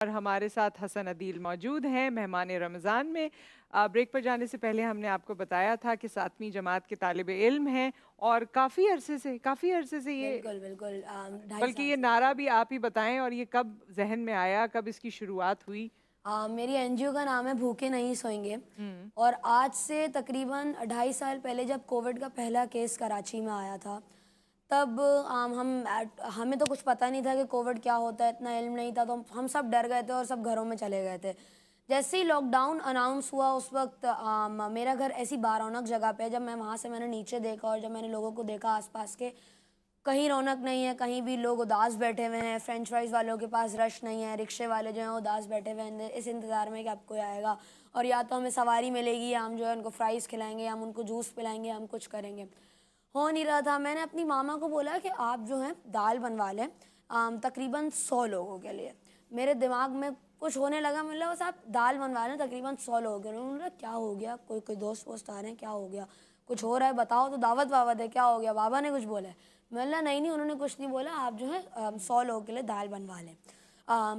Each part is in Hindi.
और हमारे साथ हसन अदील मौजूद हैं मेहमान रमज़ान में। ब्रेक पर जाने से पहले हमने आपको बताया था कि 7वीं जमात के तालिब इल्म हैं और काफ़ी अरसे से ये बिल्कुल, बिल्कुल 2.5 बल्कि साल ये से नारा लगी। भी आप ही बताएं, और ये कब जहन में आया, कब इसकी शुरुआत हुई? मेरी एनजीओ का नाम है भूखे नहीं सोएंगे। हुँ, और आज से तकरीबन 2.5 साल पहले जब कोविड का पहला केस कराची में आया था, तब हमें तो कुछ पता नहीं था कि कोविड क्या होता है, इतना इल्म नहीं था, तो हम सब डर गए थे और सब घरों में चले गए थे। जैसे ही लॉकडाउन अनाउंस हुआ उस वक़्त मेरा घर ऐसी बारौनक जगह पे है। जब मैं वहाँ से मैंने नीचे देखा और जब मैंने लोगों को देखा आस-पास के, कहीं रौनक नहीं है, कहीं भी लोग उदास बैठे हुए हैं, फ्रेंच फ्राइज़ वालों के पास रश नहीं है, रिक्शे वाले जो हैं उदास बैठे हुए हैं इस इंतज़ार में कि अब कोई आएगा और या तो हमें सवारी मिलेगी या हम जो है उनको फ्राइज़ खिलाएँगे या हम उनको जूस पिलाएँगे, हम कुछ करेंगे। हो नहीं रहा था। मैंने अपनी मामा को बोला कि आप जो हैं दाल बनवा लें तकरीबन 100 लोगों के लिए। मेरे दिमाग में कुछ होने लगा, मैंने बोला बस आप दाल बनवा लें तकरीबन 100 लोगों के लिए। उन्होंने बोला क्या हो गया? कोई कोई दोस्त वोस्त आ रहे हैं, क्या हो गया? कुछ हो रहा है बताओ, तो दावत-वावत है, क्या हो गया? बाबा ने कुछ बोला है? मैंने बोला नहीं-नहीं, उन्होंने कुछ नहीं बोला, आप जो है 100 लोगों के लिए दाल बनवा लें।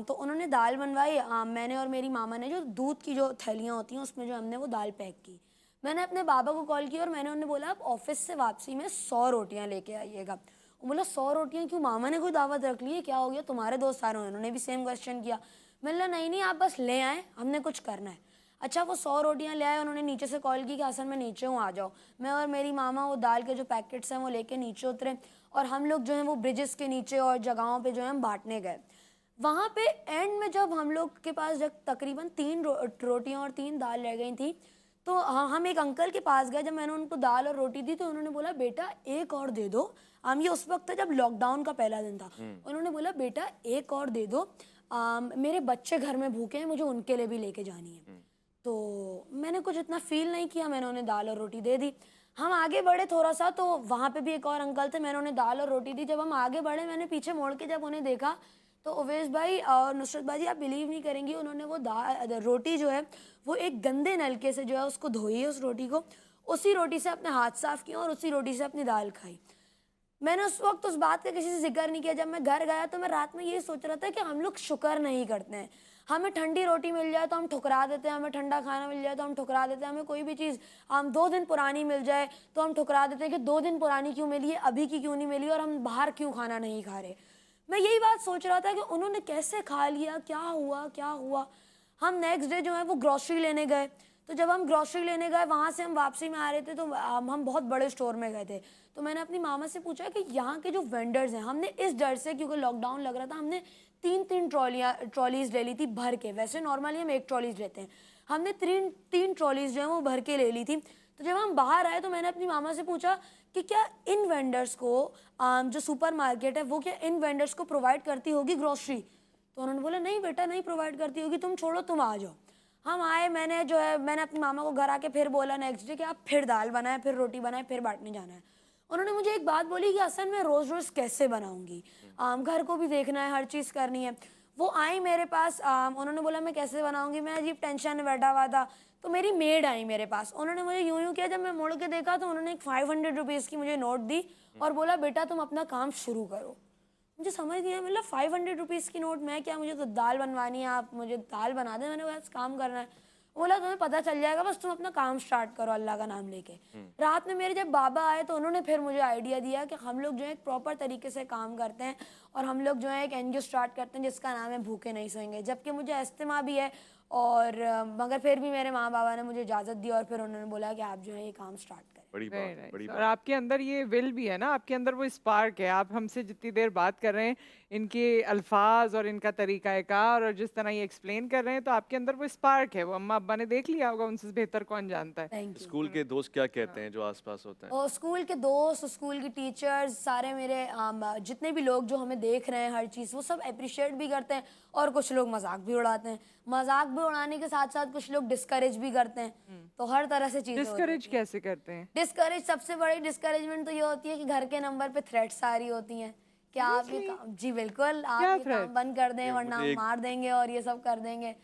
तो उन्होंने दाल बनवाई। मैंने और मेरी मामा ने जो दूध की जो थैलियाँ होती हैं उसमें जो हमने वो दाल पैक की। मैंने अपने बाबा को कॉल किया और मैंने उन्हें बोला आप ऑफिस से वापसी में 100 रोटियां लेके आइएगा। वो बोला 100 रोटियां क्यों, मामा ने कोई दावत रख ली है, क्या हो गया, तुम्हारे दोस्त आ रहे हैं? उन्होंने भी सेम क्वेश्चन किया। मैंने बोला नहीं नहीं, आप बस ले आए, हमने कुछ करना है। अच्छा, वो 100 रोटियां ले आए। उन्होंने नीचे से कॉल की कि हसन मैं नीचे हूँ, आ जाओ। मैं और मेरी मामा वो दाल के जो पैकेट्स हैं वो लेके नीचे उतरे और हम लोग जो है वो ब्रिजेस के नीचे और जगहों पे जो है हम बांटने गए। वहाँ पे एंड में जब हम लोग के पास जब तकरीबन 3 रोटियां और 3 दाल रह गई थी, तो हम एक अंकल के पास गए। जब मैंने उनको दाल और रोटी दी तो उन्होंने बोला बेटा एक और दे दो। हम ये उस वक्त था जब लॉकडाउन का पहला दिन था। हुँ। उन्होंने बोला बेटा एक और दे दो, मेरे बच्चे घर में भूखे हैं, मुझे उनके लिए भी लेके जानी है। हुँ। तो मैंने कुछ इतना फ़ील नहीं किया, मैंने उन्हें दाल और रोटी दे दी। हम आगे बढ़े थोड़ा-सा तो वहाँ पे भी एक और अंकल थे, मैंने उन्हें दाल और रोटी दी। जब हम आगे बढ़े मैंने पीछे मुड़ के जब उन्हें देखा, तो उवैस भाई और नुसरत बाजी आप बिलीव नहीं करेंगी, उन्होंने वो रोटी जो है वो एक गंदे नलके से जो है उसको धोई है उस रोटी को, उसी रोटी से अपने हाथ साफ़ किए और उसी रोटी से अपनी दाल खाई। मैंने उस वक़्त उस बात का किसी से ज़िक्र नहीं किया। जब मैं घर गया तो मैं रात में यही सोच रहा था कि हम लोग शुक्र नहीं करते हैं। हमें ठंडी रोटी मिल जाए तो हम ठुकरा देते हैं, हमें ठंडा खाना मिल जाए तो हम ठुकरा देते हैं, हमें कोई भी चीज़ 2 दिन पुरानी मिल जाए तो हम ठुकरा देते हैं कि 2 दिन पुरानी क्यों मिली है, अभी की क्यों नहीं मिली और हम बाहर क्यों खाना नहीं खा रहे। मैं यही बात सोच रहा था कि उन्होंने कैसे खा लिया, क्या हुआ, क्या हुआ? हम नेक्स्ट डे जो है वो ग्रोसरी लेने गए। तो जब हम ग्रोसरी लेने गए वहाँ से हम वापसी में आ रहे थे तो हम बहुत बड़े स्टोर में गए थे। तो मैंने अपनी मामा से पूछा कि यहाँ के जो वेंडर्स हैं, हमने इस डर से क्योंकि लॉकडाउन लग रहा था, हमने 3-3 ट्रॉलीज़ ले ली थी भर के। वैसे नॉर्मली हम 1 ट्रॉलीज़ लेते हैं। हमने 3 ट्रॉलीज़ जो हैं वो भर के ले ली थी। तो जब हम बाहर आए तो मैंने अपनी मामा से पूछा कि क्या इन वेंडर्स को जो सुपरमार्केट है वो क्या इन वेंडर्स को प्रोवाइड करती होगी ग्रोसरी? तो उन्होंने बोला नहीं बेटा नहीं प्रोवाइड करती होगी, तुम छोड़ो तुम आ जाओ। हम आए, मैंने अपनी मामा को घर आके फिर बोला नेक्स्ट डे कि आप फिर दाल बनाएं, फिर रोटी बनाएं, फिर बांटने जाना है। उन्होंने मुझे एक बात बोली कि असल में रोज़ रोज़ कैसे बनाऊंगी, घर को भी देखना है, हर चीज़ करनी है। वो आई मेरे पास, उन्होंने बोला मैं कैसे बनाऊंगी, मैं अजीब टेंशन में बैठा हुआ था। तो मेरी मेड आई मेरे पास, उन्होंने मुझे यूं यूं किया, जब मैं मुड़ के देखा तो उन्होंने एक 500 रुपीज़ की मुझे नोट दी और बोला बेटा तुम अपना काम शुरू करो। मुझे समझ नहीं आया, मतलब 500 रुपीज़ की नोट, मैं क्या, मुझे तो दाल बनवानी है, आप मुझे दाल बना दें, मैंने बस काम करना है। बोला तुम्हें पता चल जाएगा, बस तुम अपना काम स्टार्ट करो अल्लाह का नाम लेके। रात में मेरे जब बाबा आए तो उन्होंने फिर मुझे आइडिया दिया कि हम लोग जो है एक प्रॉपर तरीके से काम करते हैं और हम लोग जो है एक एनजीओ स्टार्ट करते हैं जिसका नाम है भूखे नहीं सोएंगे। जबकि मुझे अस्थमा भी है और मगर फिर भी मेरे माँ बाबा ने मुझे इजाज़त दी और फिर उन्होंने बोला कि आप जो है ये काम स्टार्ट करें। बड़ी वेरी बात है, बड़ी नाइस। और बात आपके अंदर ये विल भी है ना, आपके अंदर वो स्पार्क है। आप हमसे जितनी देर बात कर रहे हैं, इनके अल्फाज और इनका तरीक़ाकार और जिस तरह ये एक्सप्लेन कर रहे हैं, तो आपके अंदर वो स्पार्क है। वो अम्मा अब्बा ने देख लिया होगा, उनसे बेहतर कौन जानता है। थैंक है। यू। स्कूल के दोस्त क्या कहते हैं जो आस-पास होते हैं? और स्कूल के दोस्त, स्कूल की टीचर्स, सारे मेरे जितने भी लोग जो हमें देख रहे हैं हर चीज़, वो सब एप्रिशिएट भी करते हैं और कुछ लोग मज़ाक भी उड़ाते हैं। मज़ाक भी उड़ाने के साथ-साथ कुछ लोग डिस्करेज भी करते हैं। हुँ। तो हर तरह से चीज़ें हो डिस्करेज जाती हैं। कैसे करते हैं? डिस्करेज, सबसे बड़ी डिस्करेजमेंट तो ये होती है कि घर के नंबर पे थ्रेट्स आ रही होती हैं कि आप ये सीरियसली? काम, जी बिल्कुल, आप क्या ये काम थ्रेट्स? बंद कर दें ये वरना मुझे हम एक मार देंगे और ये सब कर देंगे।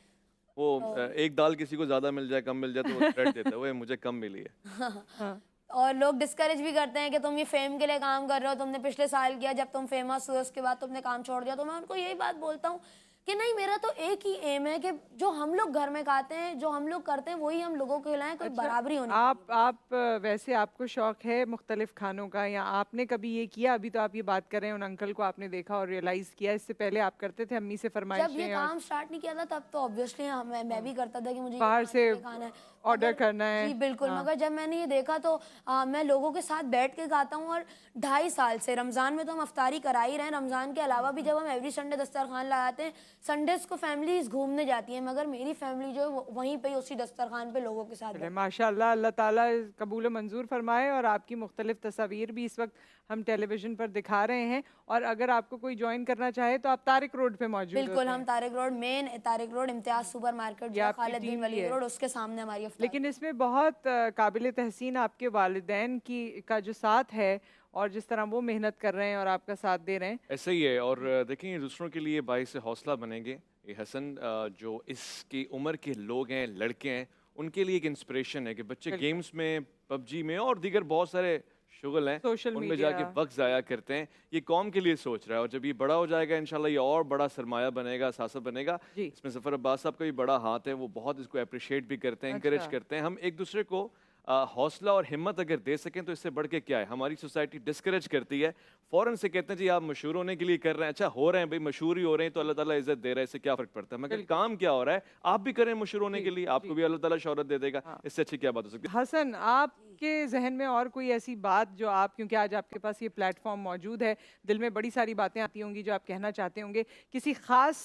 वो तो एक दाल किसी को ज़्यादा मिल जाए, कम मिल जाए तो वो थ्रेट देता है, "ओए मुझे कम मिली है।" हाँ। और लोग डिस्करेज भी करते हैं कि तुम ये फेम के लिए काम कर रहे हो, तुमने पिछले साल किया, जब तुम फेमस हुए उसके बाद तुमने काम छोड़ दिया। तो मैं उनको यही बात बोलता हूँ कि नहीं मेरा तो एक ही एम है कि जो हम लोग घर में खाते हैं, जो हम लोग करते हैं, वही हम लोगों को खिलाएं, कोई बराबरी होनी आप वैसे आपको शौक है मुख्तलिफ खानों का, या आपने कभी ये किया? अभी तो आप ये बात कर रहे हैं, उन अंकल को आपने देखा और रियलाइज किया, इससे पहले आप करते थे अम्मी से जब ये फरमाइशें और काम स्टार्ट नहीं किया था तब तो ऑब्वियसली मैं भी करता था कि मुझे ये बाहर खाना है, से ये खाना है। ऑर्डर मगर- करना है? जी बिल्कुल, हाँ। मगर जब मैंने ये देखा तो मैं लोगों के साथ बैठ के खाता हूँ, और 2.5 साल से रमज़ान में तो हम अफ्तारी करा ही रहे हैं, रमज़ान के अलावा भी जब हम एवरी संडे दस्तरखान लगाते हैं, संडेज़ को फैमिलीज घूमने जाती हैं, मगर मेरी फैमिली जो है वो वहीं पे ही उसी दस्तरखान पे लोगों के साथ चले बैठती माशाल्लाह, अल्लाह ताला कबूल मंजूर फरमाए। और आपकी मुख्तलिफ तस्वीर भी इस वक्त हम टेलीविजन पर दिखा रहे हैं, और अगर आपको कोई ज्वाइन करना चाहे तो आप तारिक रोड पे है। मौजूद बिल्कुल, होते हम हैं। Tariq road, main Tariq road, Imtiaz super market ये जो है, आपकी खालिद बिन टीम भी वलीद है। रोड, उसके सामने हमारी अफ्तारी। लेकिन इसमें बहुत काबिल तहसीन आपके वालिदैन की का जो साथ है, और जिस तरह वो मेहनत कर रहे हैं और आपका साथ दे रहे हैं। ऐसे ही है। और देखें, ये दूसरों के लिए बाइस से हौसला बनेंगे। ये हसन जो इसकी उम्र के लोग हैं, लड़के हैं, उनके लिए एक इंस्पिरेशन है कि बच्चे बिल्कुल। गेम्स में, पबजी में और दीगर बहुत सारे शुगल हैं, सोशल उनमें मीडिया। जाके वक्त ज़ाया करते हैं। ये कौम के लिए सोच रहा है, और जब ये बड़ा हो जाएगा इंशाल्लाह ये और बड़ा सरमाया बनेगा, सासत बनेगा। जी। इसमें ज़फ़र अब्बास साहब का भी बड़ा हाथ है, वो बहुत इसको अप्रिशिएट भी करते हैं, इंकरेज अच्छा। करते हैं। हम एक दूसरे को हौसला और हिम्मत अगर दे सकें तो इससे बढ़ के क्या है। हमारी सोसाइटी डिस्करेज करती है, फ़ौरन से कहते हैं जी आप मशहूर होने के लिए कर रहे हैं। अच्छा हो रहे हैं भाई, मशहूर ही हो रहे हैं तो अल्लाह ताला इज्जत दे रहा है, इससे क्या फ़र्क पड़ता है। मगर बिल्कुल। काम क्या हो रहा है, आप भी करें मशहूर होने जी, के लिए, आपको जी। भी अल्लाह ताला शोहरत दे देगा। हाँ। इससे अच्छी क्या बात हो सकती है। हसन, आपके जहन में और कोई ऐसी बात जो आप, क्योंकि आज आपके पास ये प्लेटफॉर्म मौजूद है, दिल में बड़ी सारी बातें आती होंगी जो आप कहना चाहते होंगे, किसी खास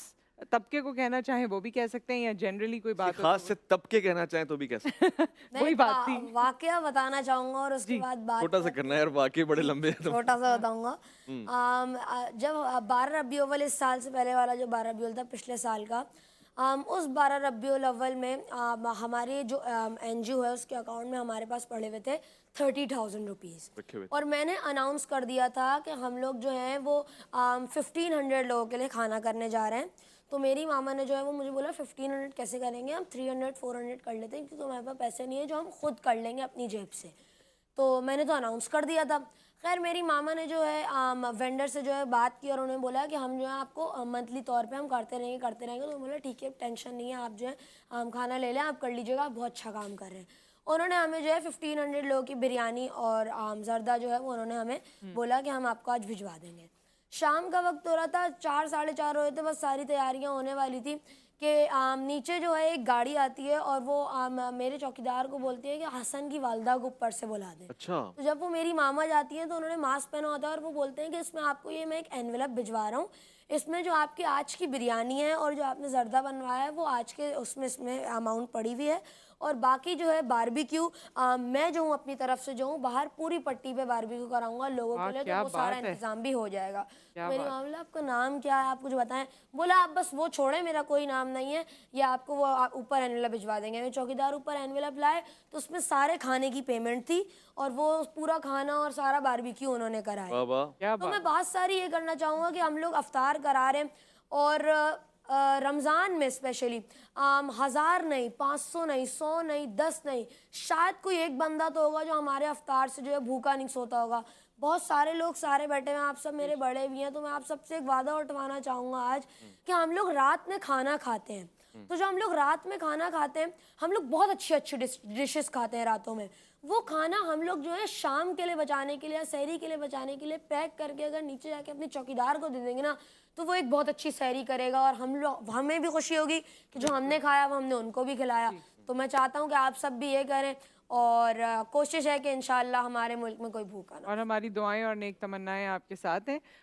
तबके को कहना चाहें वो भी कह सकते हैं, या जनरली कोई बात हो खास तो से तबके कहना चाहें तो भी कह सकते हैं। मैं वही एक बात थी। वाकया बताना चाहूंगा, और उसके जी, बाद बात छोटा सा करना है, और वाकई बड़े लंबे हैं तो छोटा सा बताऊंगा। जब 12 रबीउल अव्वल, इस साल से पहले वाला जो 12 रबीउल था पिछले साल का, उस 12 रबीउल अव्वल में हमारे जो एनजीओ है उसके अकाउंट में हमारे पास पड़े हुए थे 30,000 रुपीज़, रखे हुए। और मैंने अनाउंस कर दिया था कि हम लोग जो हैं वो 1500 लोगों के लिए खाना करने जा रहे हैं। तो मेरी मामा ने जो है वो मुझे बोला 1500 कैसे करेंगे, हम 300 400 कर लेते हैं, क्योंकि हमारे पास पैसे नहीं है जो हम खुद कर लेंगे अपनी जेब से। तो मैंने तो अनाउंस कर दिया था। खैर मेरी मामा ने जो है वेंडर से जो है बात की, और उन्होंने बोला कि हम जो है आपको मंथली तौर पे हम करते रहेंगे। तो बोला ठीक है, टेंशन नहीं है, आप जो है खाना ले लें, आप कर लीजिएगा, आप बहुत अच्छा काम कर रहे हैं। उन्होंने हमें जो है 1500 लोगों की बिरयानी और जर्दा जो है वो उन्होंने हमें बोला कि हम आपको आज भिजवा देंगे। शाम का वक्त हो रहा था, 4 साढ़े 4 हो रहे थे, बस सारी तैयारियां होने वाली थी कि नीचे जो है एक गाड़ी आती है, और वो मेरे चौकीदार को बोलती है कि हसन की वालदा को ऊपर से बुला दें। अच्छा। तो जब वो मेरी मामा जाती हैं तो उन्होंने मास्क पहना होता है, और वो बोलते हैं कि इसमें आपको ये मैं एक एनवेलप भिजवा रहा हूँ, इसमें जो आपकी आज की बिरयानी है और जो आपने जर्दा बनवाया है वो आज के उसमें इसमें अमाउंट पड़ी हुई है, और बाकी जो है बारबेक्यू मैं जो हूँ अपनी तरफ से जो हूँ बाहर पूरी पट्टी पे बारबेक्यू कराऊंगा लोगों वाह, के लिए, तो क्या वो सारा बात है। इंतजाम भी हो जाएगा। क्या मेरी बात। मामला आपका नाम क्या है, आप कुछ बताएं। बोला आप बस वो छोड़ें, मेरा कोई नाम नहीं है, या आपको वो ऊपर एनवेलप भिजवा देंगे। मेरे चौकीदार ऊपर एनवेलप लाए तो उसमें सारे खाने की पेमेंट थी, और वो पूरा खाना और सारा बारबेक्यू उन्होंने कराया। वाह वाह। क्या तो बात। मैं बात सारी ये करना चाहूँगा कि हम लोग अफ्तार करा रहे हैं, और रमज़ान में स्पेशली 1000 नहीं, 500 नहीं, 100 नहीं, 10 नहीं, शायद कोई एक बंदा तो होगा जो हमारे अफ्तार से जो है भूखा नहीं सोता होगा। बहुत सारे लोग सारे बैठे हैं, आप सब मेरे बड़े भी हैं, तो मैं आप सबसे एक वादा उठवाना चाहूँगा आज कि हम लोग रात में खाना खाते हैं। तो जो हम लोग रात में खाना खाते हैं, हम लोग बहुत अच्छी अच्छी डिशेस खाते हैं रातों में। वो खाना हम लोग जो है शाम के लिए बचाने के लिए या सहरी के लिए बचाने के लिए पैक करके अगर नीचे जाके अपने चौकीदार को दे देंगे ना, तो वो एक बहुत अच्छी सहरी करेगा, और हम लोग, हमें भी खुशी होगी कि जो हमने खाया वो हमने उनको भी खिलाया। तो मैं चाहता हूँ कि आप सब भी ये करें, और कोशिश है कि इंशाल्लाह हमारे मुल्क में कोई भूखा ना। और हमारी दुआएं और नेक तमन्नाएं आपके साथ हैं।